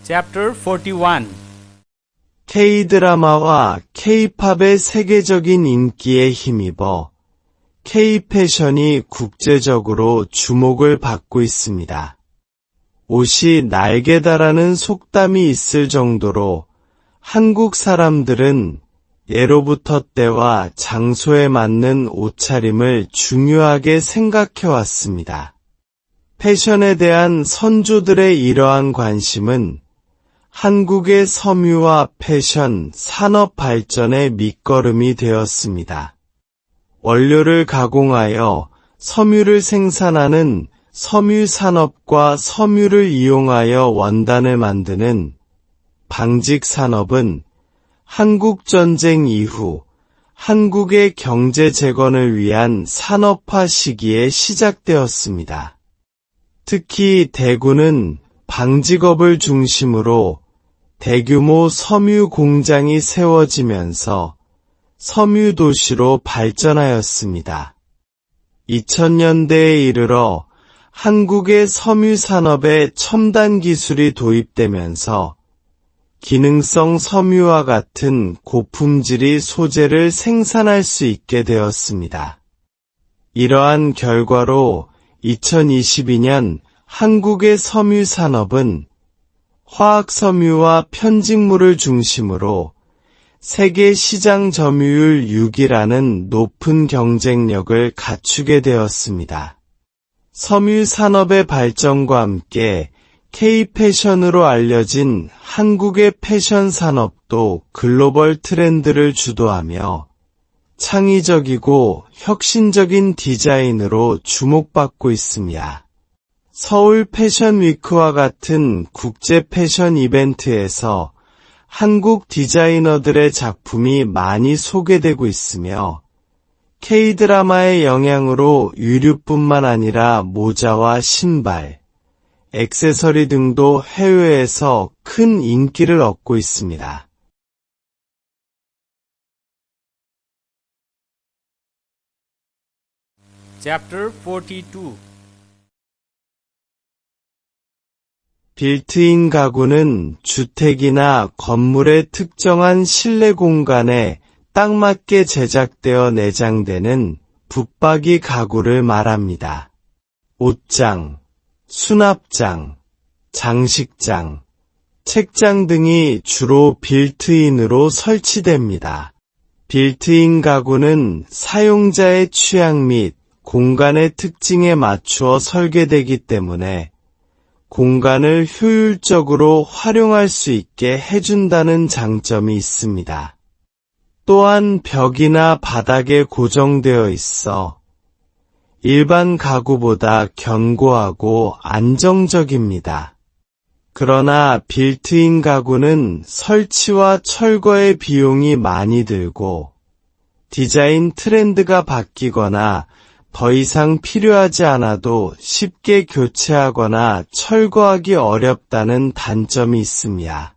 Chapter 41 K-드라마와 K-팝의 세계적인 인기에 힘입어 K-패션이 국제적으로 주목을 받고 있습니다. 옷이 날개다라는 속담이 있을 정도로 한국 사람들은 예로부터 때와 장소에 맞는 옷차림을 중요하게 생각해왔습니다. 패션에 대한 선조들의 이러한 관심은 한국의 섬유와 패션 산업 발전의 밑거름이 되었습니다. 원료를 가공하여 섬유를 생산하는 섬유 산업과 섬유를 이용하여 원단을 만드는 방직 산업은 한국 전쟁 이후 한국의 경제 재건을 위한 산업화 시기에 시작되었습니다. 특히 대구는 방직업을 중심으로 대규모 섬유 공장이 세워지면서 섬유 도시로 발전하였습니다. 2000년대에 이르러 한국의 섬유 산업에 첨단 기술이 도입되면서 기능성 섬유와 같은 고품질의 소재를 생산할 수 있게 되었습니다. 이러한 결과로 2022년 한국의 섬유 산업은 화학 섬유와 편직물을 중심으로 세계 시장 점유율 6위라는 높은 경쟁력을 갖추게 되었습니다. 섬유 산업의 발전과 함께 K-패션으로 알려진 한국의 패션 산업도 글로벌 트렌드를 주도하며 창의적이고 혁신적인 디자인으로 주목받고 있습니다. 서울 패션 위크와 같은 국제 패션 이벤트에서 한국 디자이너들의 작품이 많이 소개되고 있으며 K-드라마의 영향으로 유류뿐만 아니라 모자와 신발, 액세서리 등도 해외에서 큰 인기를 얻고 있습니다. Chapter 42 빌트인 가구는 주택이나 건물의 특정한 실내 공간에 딱 맞게 제작되어 내장되는 붙박이 가구를 말합니다. 옷장, 수납장, 장식장, 책장 등이 주로 빌트인으로 설치됩니다. 빌트인 가구는 사용자의 취향 및 공간의 특징에 맞추어 설계되기 때문에 공간을 효율적으로 활용할 수 있게 해준다는 장점이 있습니다. 또한 벽이나 바닥에 고정되어 있어 일반 가구보다 견고하고 안정적입니다. 그러나 빌트인 가구는 설치와 철거의 비용이 많이 들고 디자인 트렌드가 바뀌거나 더 이상 필요하지 않아도 쉽게 교체하거나 철거하기 어렵다는 단점이 있습니다.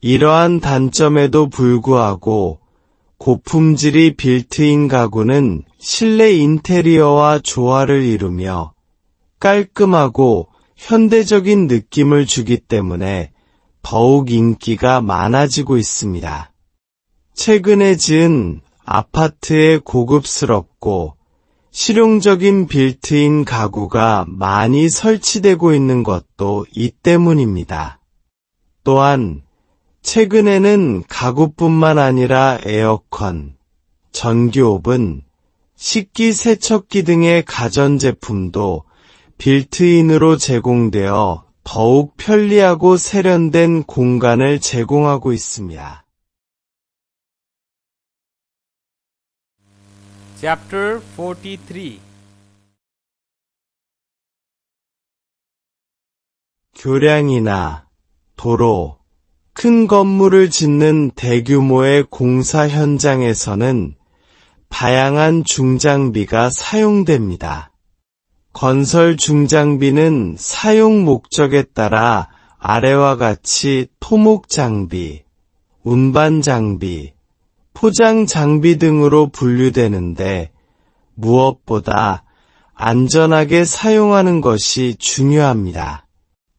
이러한 단점에도 불구하고 고품질의 빌트인 가구는 실내 인테리어와 조화를 이루며 깔끔하고 현대적인 느낌을 주기 때문에 더욱 인기가 많아지고 있습니다. 최근에 지은 아파트의 고급스럽고 실용적인 빌트인 가구가 많이 설치되고 있는 것도 이 때문입니다. 또한 최근에는 가구뿐만 아니라 에어컨, 전기오븐, 식기세척기 등의 가전제품도 빌트인으로 제공되어 더욱 편리하고 세련된 공간을 제공하고 있습니다. Chapter 43 교량이나 도로, 큰 건물을 짓는 대규모의 공사 현장에서는 다양한 중장비가 사용됩니다. 건설 중장비는 사용 목적에 따라 아래와 같이 토목 장비, 운반 장비, 포장 장비 등으로 분류되는데 무엇보다 안전하게 사용하는 것이 중요합니다.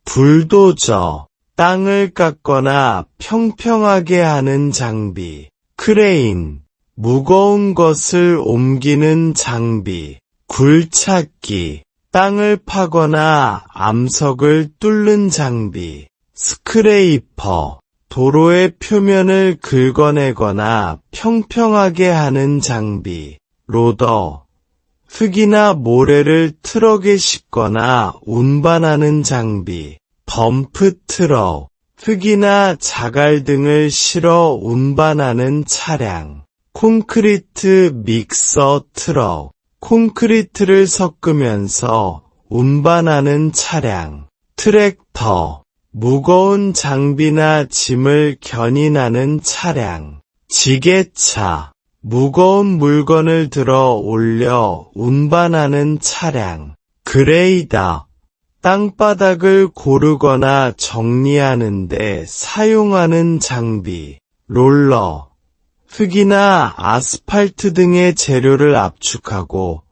불도저, 땅을 깎거나 평평하게 하는 장비. 크레인, 무거운 것을 옮기는 장비. 굴착기, 땅을 파거나 암석을 뚫는 장비. 스크레이퍼, 도로의 표면을 긁어내거나 평평하게 하는 장비. 로더, 흙이나 모래를 트럭에 싣거나 운반하는 장비. 덤프트럭, 흙이나 자갈 등을 실어 운반하는 차량. 콘크리트 믹서 트럭, 콘크리트를 섞으면서 운반하는 차량. 트랙터, 무거운 장비나 짐을 견인하는 차량. 지게차, 무거운 물건을 들어 올려 운반하는 차량. 그레이더, 땅바닥을 고르거나 정리하는 데 사용하는 장비. 롤러, 흙이나 아스팔트 등의 재료를 압축하고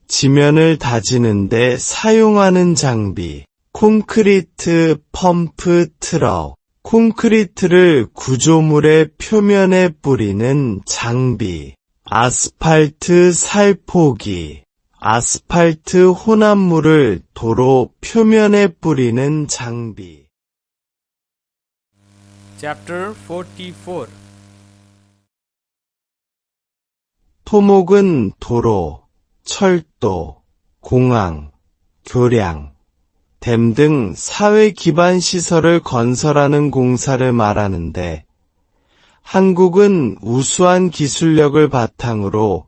지면을 다지는 데 사용하는 장비. 콘크리트 펌프 트럭, 콘크리트를 구조물의 표면에 뿌리는 장비. 아스팔트 살포기, 아스팔트 혼합물을 도로 표면에 뿌리는 장비. Chapter 44. 토목은 도로, 철도, 공항, 교량, 댐 등 사회 기반 시설을 건설하는 공사를 말하는데, 한국은 우수한 기술력을 바탕으로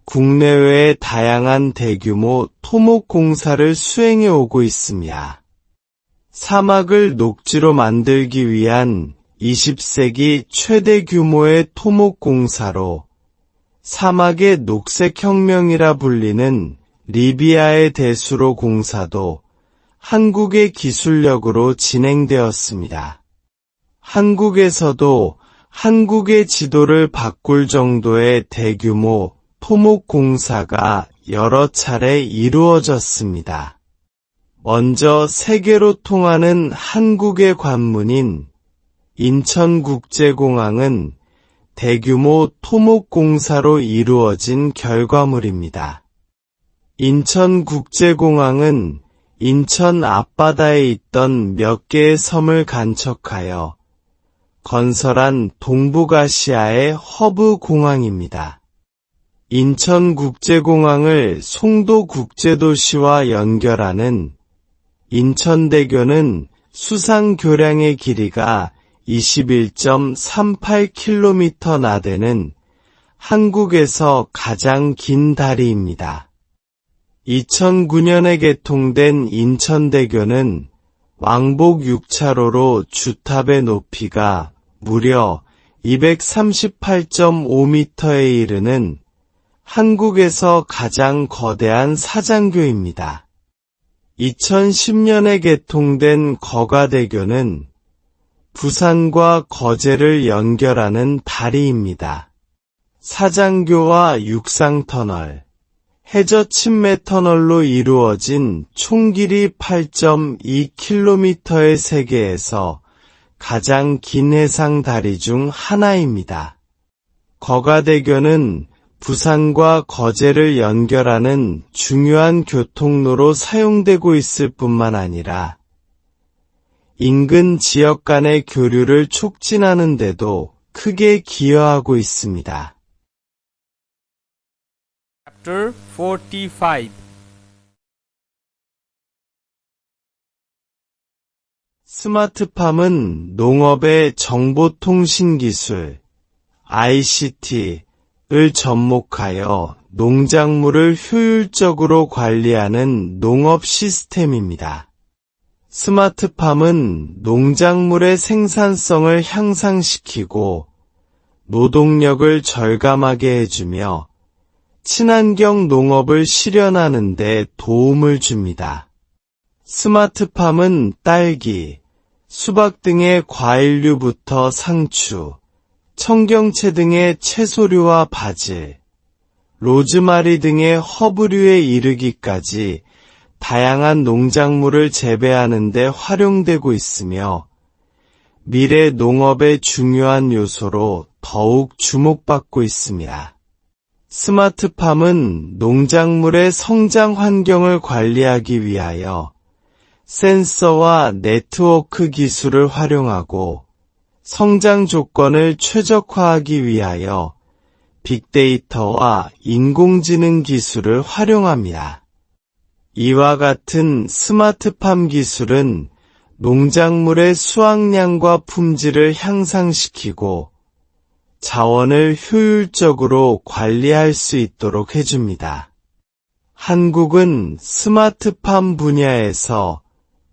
국내외의 다양한 대규모 토목 공사를 수행해 오고 있습니다. 사막을 녹지로 만들기 위한 20세기 최대 규모의 토목 공사로 사막의 녹색혁명이라 불리는 리비아의 대수로 공사도 한국의 기술력으로 진행되었습니다. 한국에서도 한국의 지도를 바꿀 정도의 대규모 토목 공사가 여러 차례 이루어졌습니다. 먼저 세계로 통하는 한국의 관문인 인천국제공항은 대규모 토목 공사로 이루어진 결과물입니다. 인천국제공항은 인천 앞바다에 있던 몇 개의 섬을 간척하여 건설한 동북아시아의 허브 공항입니다. 인천국제공항을 송도국제도시와 연결하는 인천대교는 수상교량의 길이가 21.38km 나되는 한국에서 가장 긴 다리입니다. 2009년에 개통된 인천대교는 왕복 6차로로 주탑의 높이가 무려 238.5m에 이르는 한국에서 가장 거대한 사장교입니다. 2010년에 개통된 거가대교는 부산과 거제를 연결하는 다리입니다. 사장교와 육상터널, 해저 침매 터널로 이루어진 총 길이 8.2km의 세계에서 가장 긴 해상 다리 중 하나입니다. 거가대교는 부산과 거제를 연결하는 중요한 교통로로 사용되고 있을 뿐만 아니라 인근 지역 간의 교류를 촉진하는 데도 크게 기여하고 있습니다. Chapter 45. 스마트팜은 농업의 정보통신기술, ICT를 접목하여 농작물을 효율적으로 관리하는 농업 시스템입니다. 스마트팜은 농작물의 생산성을 향상시키고 노동력을 절감하게 해주며 친환경 농업을 실현하는 데 도움을 줍니다. 스마트팜은 딸기, 수박 등의 과일류부터 상추, 청경채 등의 채소류와 바질, 로즈마리 등의 허브류에 이르기까지 다양한 농작물을 재배하는 데 활용되고 있으며 미래 농업의 중요한 요소로 더욱 주목받고 있습니다. 스마트팜은 농작물의 성장 환경을 관리하기 위하여 센서와 네트워크 기술을 활용하고 성장 조건을 최적화하기 위하여 빅데이터와 인공지능 기술을 활용합니다. 이와 같은 스마트팜 기술은 농작물의 수확량과 품질을 향상시키고 자원을 효율적으로 관리할 수 있도록 해줍니다. 한국은 스마트팜 분야에서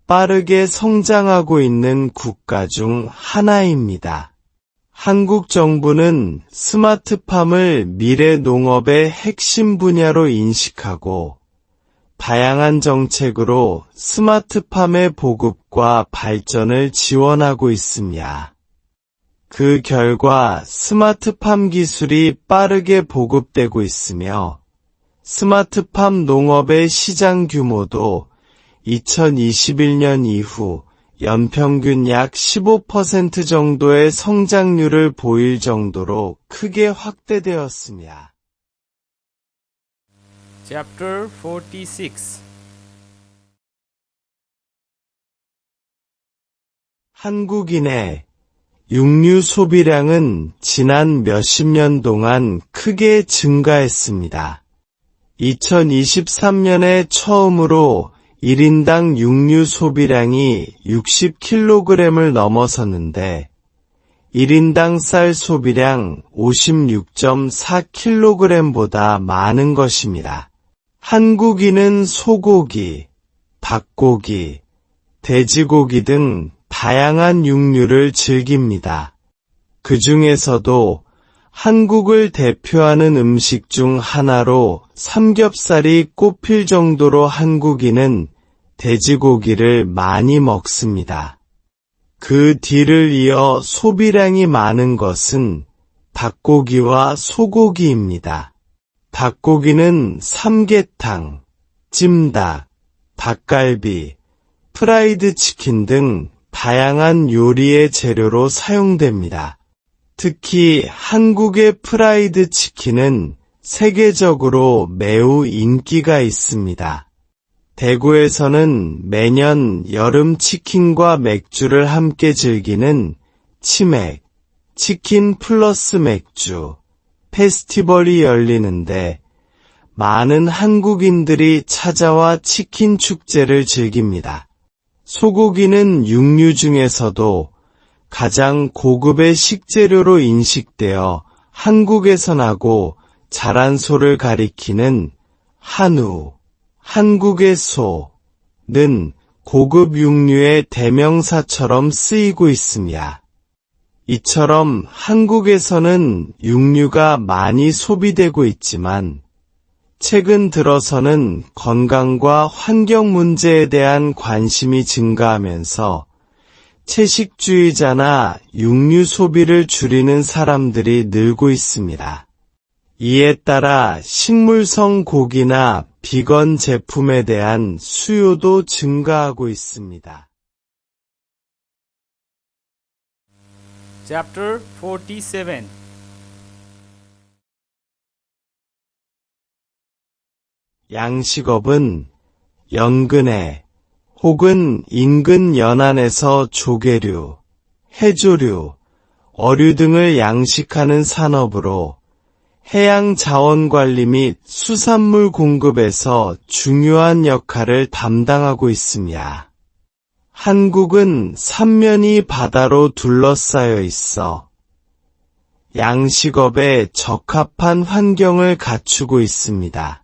빠르게 성장하고 있는 국가 중 하나입니다. 한국 정부는 스마트팜을 미래 농업의 핵심 분야로 인식하고 다양한 정책으로 스마트팜의 보급과 발전을 지원하고 있습니다. 그 결과 스마트팜 기술이 빠르게 보급되고 있으며 스마트팜 농업의 시장 규모도 2021년 이후 연평균 약 15% 정도의 성장률을 보일 정도로 크게 확대되었습니다. Chapter 46. 한국인의 육류 소비량은 지난 몇십 년 동안 크게 증가했습니다. 2023년에 처음으로 1인당 육류 소비량이 60kg을 넘어섰는데 1인당 쌀 소비량 56.4kg보다 많은 것입니다. 한국인은 소고기, 닭고기, 돼지고기 등 다양한 육류를 즐깁니다. 그 중에서도 한국을 대표하는 음식 중 하나로 삼겹살이 꼽힐 정도로 한국인은 돼지고기를 많이 먹습니다. 그 뒤를 이어 소비량이 많은 것은 닭고기와 소고기입니다. 닭고기는 삼계탕, 찜닭, 닭갈비, 프라이드 치킨 등 다양한 요리의 재료로 사용됩니다. 특히 한국의 프라이드 치킨은 세계적으로 매우 인기가 있습니다. 대구에서는 매년 여름 치킨과 맥주를 함께 즐기는 치맥, 치킨 플러스 맥주 페스티벌이 열리는데 많은 한국인들이 찾아와 치킨 축제를 즐깁니다. 소고기는 육류 중에서도 가장 고급의 식재료로 인식되어 한국에서 나고 자란 소를 가리키는 한우, 한국의 소는 고급 육류의 대명사처럼 쓰이고 있습니다. 이처럼 한국에서는 육류가 많이 소비되고 있지만 최근 들어서는 건강과 환경 문제에 대한 관심이 증가하면서 채식주의자나 육류 소비를 줄이는 사람들이 늘고 있습니다. 이에 따라 식물성 고기나 비건 제품에 대한 수요도 증가하고 있습니다. Chapter 47. 양식업은 연근해 혹은 인근 연안에서 조개류, 해조류, 어류 등을 양식하는 산업으로 해양 자원 관리 및 수산물 공급에서 중요한 역할을 담당하고 있습니다. 한국은 삼면이 바다로 둘러싸여 있어 양식업에 적합한 환경을 갖추고 있습니다.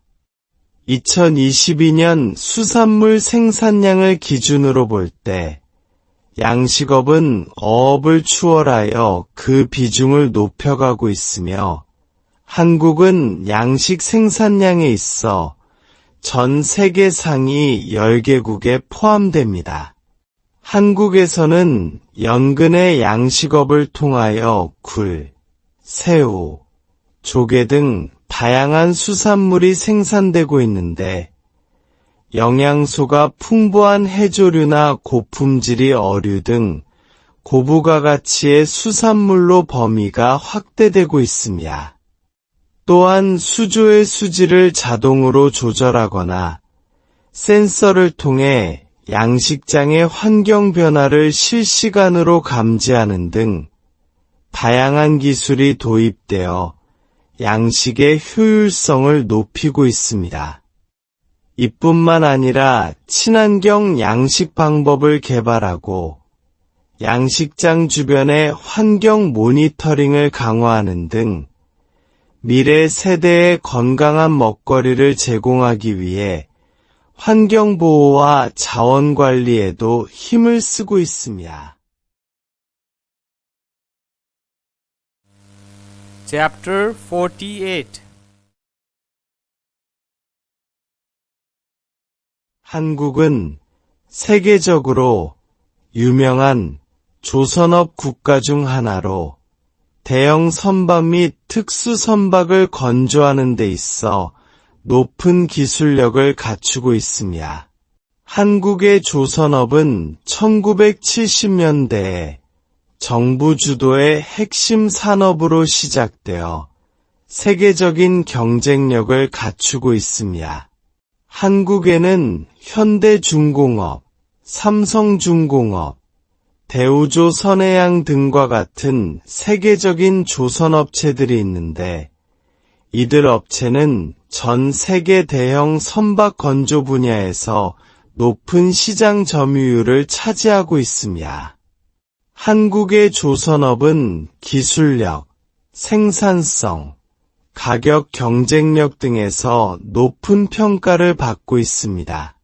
2022년 수산물 생산량을 기준으로 볼 때 양식업은 어업을 추월하여 그 비중을 높여가고 있으며 한국은 양식 생산량에 있어 전 세계 상위 10개국에 포함됩니다. 한국에서는 연근의 양식업을 통하여 굴, 새우, 조개 등 다양한 수산물이 생산되고 있는데 영양소가 풍부한 해조류나 고품질의 어류 등 고부가 가치의 수산물로 범위가 확대되고 있습니다. 또한 수조의 수질을 자동으로 조절하거나 센서를 통해 양식장의 환경 변화를 실시간으로 감지하는 등 다양한 기술이 도입되어 양식의 효율성을 높이고 있습니다. 이뿐만 아니라 친환경 양식 방법을 개발하고 양식장 주변의 환경 모니터링을 강화하는 등 미래 세대의 건강한 먹거리를 제공하기 위해 환경보호와 자원관리에도 힘을 쓰고 있습니다. Chapter 48. 한국은 세계적으로 유명한 조선업 국가 중 하나로 대형 선박 및 특수 선박을 건조하는 데 있어 높은 기술력을 갖추고 있습니다. 한국의 조선업은 1970년대에 정부 주도의 핵심 산업으로 시작되어 세계적인 경쟁력을 갖추고 있습니다. 한국에는 현대중공업, 삼성중공업, 대우조선해양 등과 같은 세계적인 조선업체들이 있는데 이들 업체는 전 세계 대형 선박 건조 분야에서 높은 시장 점유율을 차지하고 있습니다. 한국의 조선업은 기술력, 생산성, 가격 경쟁력 등에서 높은 평가를 받고 있습니다.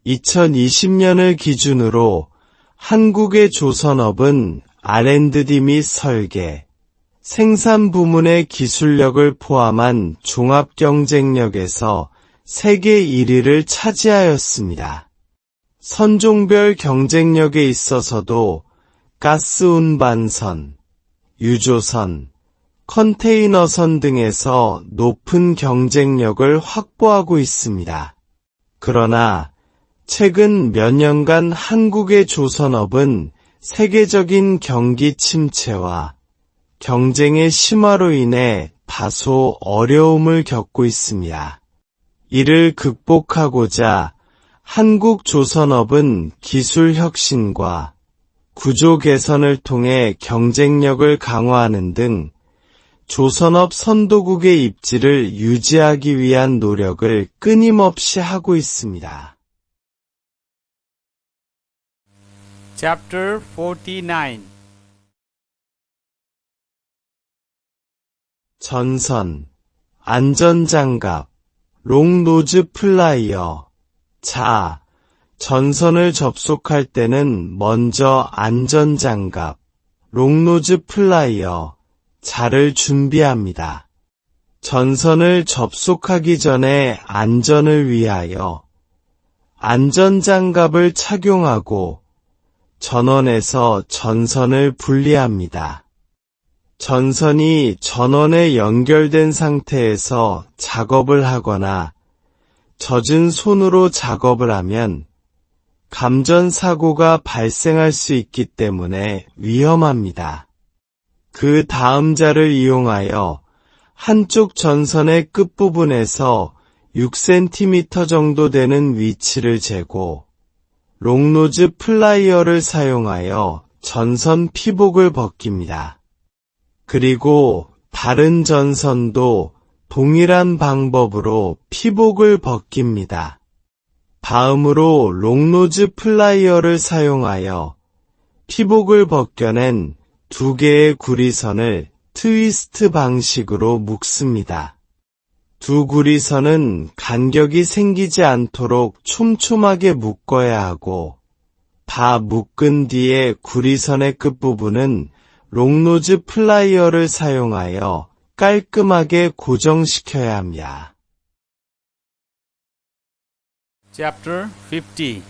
2020년을 기준으로 한국의 조선업은 R&D 및 설계, 생산 부문의 기술력을 포함한 종합 경쟁력에서 세계 1위를 차지하였습니다. 선종별 경쟁력에 있어서도 가스 운반선, 유조선, 컨테이너선 등에서 높은 경쟁력을 확보하고 있습니다. 그러나 최근 몇 년간 한국의 조선업은 세계적인 경기 침체와 경쟁의 심화로 인해 다소 어려움을 겪고 있습니다. 이를 극복하고자 한국 조선업은 기술 혁신과 구조 개선을 통해 경쟁력을 강화하는 등 조선업 선도국의 입지를 유지하기 위한 노력을 끊임없이 하고 있습니다. Chapter 49. 전선, 안전장갑, 롱노즈 플라이어. 자, 전선을 접속할 때는 먼저 안전장갑, 롱노즈 플라이어, 자를 준비합니다. 전선을 접속하기 전에 안전을 위하여 안전장갑을 착용하고 전원에서 전선을 분리합니다. 전선이 전원에 연결된 상태에서 작업을 하거나 젖은 손으로 작업을 하면 감전사고가 발생할 수 있기 때문에 위험합니다. 그 다음 자를 이용하여 한쪽 전선의 끝부분에서 6cm 정도 되는 위치를 재고 롱노즈 플라이어를 사용하여 전선 피복을 벗깁니다. 그리고 다른 전선도 동일한 방법으로 피복을 벗깁니다. 다음으로 롱노즈 플라이어를 사용하여 피복을 벗겨낸 두 개의 구리선을 트위스트 방식으로 묶습니다. 두 구리선은 간격이 생기지 않도록 촘촘하게 묶어야 하고 다 묶은 뒤에 구리선의 끝부분은 롱노즈 플라이어를 사용하여 깔끔하게 고정시켜야 합니다. Chapter 50.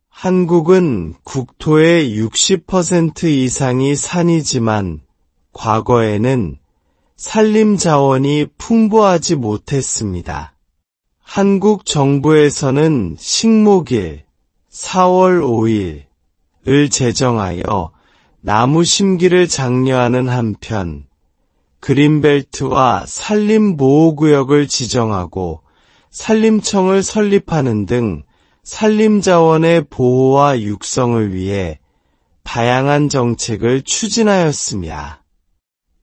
한국은 국토의 60% 이상이 산이지만 과거에는 산림 자원이 풍부하지 못했습니다. 한국 정부에서는 식목일, 4월 5일을 제정하여 나무 심기를 장려하는 한편 그린벨트와 산림보호구역을 지정하고 산림청을 설립하는 등 산림자원의 보호와 육성을 위해 다양한 정책을 추진하였습니다.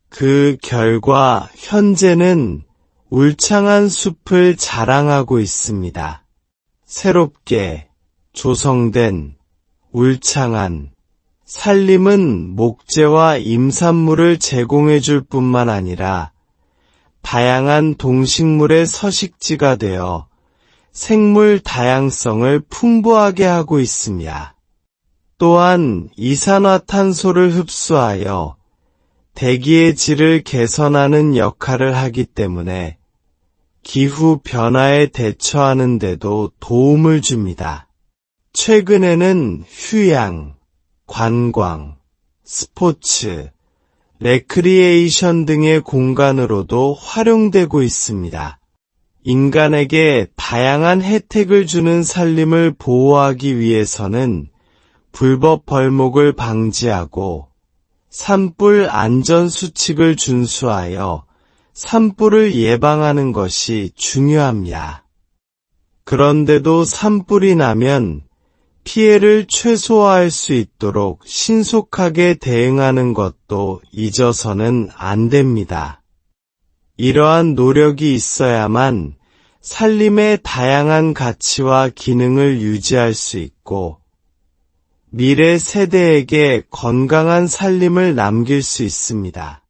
그 결과 현재는 울창한 숲을 자랑하고 있습니다. 새롭게 조성된 울창한 산림은 목재와 임산물을 제공해 줄 뿐만 아니라 다양한 동식물의 서식지가 되어 생물 다양성을 풍부하게 하고 있습니다. 또한 이산화탄소를 흡수하여 대기의 질을 개선하는 역할을 하기 때문에 기후 변화에 대처하는 데도 도움을 줍니다. 최근에는 휴양, 관광, 스포츠, 레크리에이션 등의 공간으로도 활용되고 있습니다. 인간에게 다양한 혜택을 주는 산림을 보호하기 위해서는 불법 벌목을 방지하고 산불 안전수칙을 준수하여 산불을 예방하는 것이 중요합니다. 그런데도 산불이 나면 피해를 최소화할 수 있도록 신속하게 대응하는 것도 잊어서는 안 됩니다. 이러한 노력이 있어야만 산림의 다양한 가치와 기능을 유지할 수 있고 미래 세대에게 건강한 산림을 남길 수 있습니다.